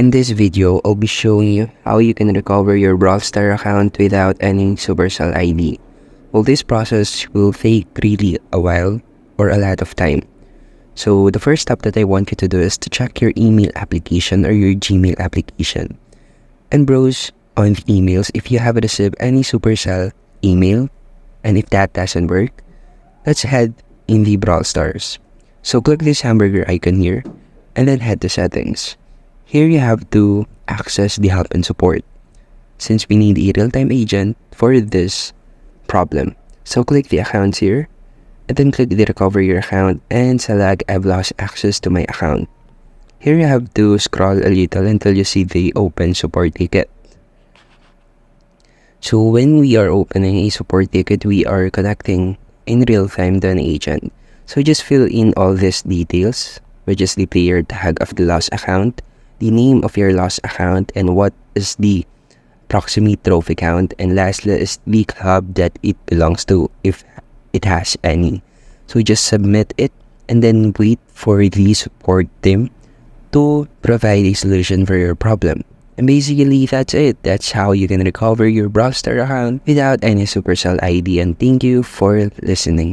In this video, I'll be showing you how you can recover your Brawl Stars account without any Supercell ID. Well, this process will take really a while or a lot of time. So the first step that I want you to do is to check your email application or your Gmail application and browse on the emails if you have received any Supercell email. And if that doesn't work, let's head in the Brawl Stars. So click this hamburger icon here and then head to settings. Here you have to access the help and support since we need a real-time agent for this problem. So click the accounts here and then click the recover your account and select I've lost access to my account. Here you have to scroll a little until you see the open support ticket. So when we are opening a support ticket, we are connecting in real time to an agent. So just fill in all these details, which is the player tag of the lost account, the name of your lost account, and what is the proximate trophy count, and lastly is the club that it belongs to if it has any. So just submit it and then wait for the support team to provide a solution for your problem. And basically that's it. That's how you can recover your Brawl Stars account without any Supercell ID, and thank you for listening.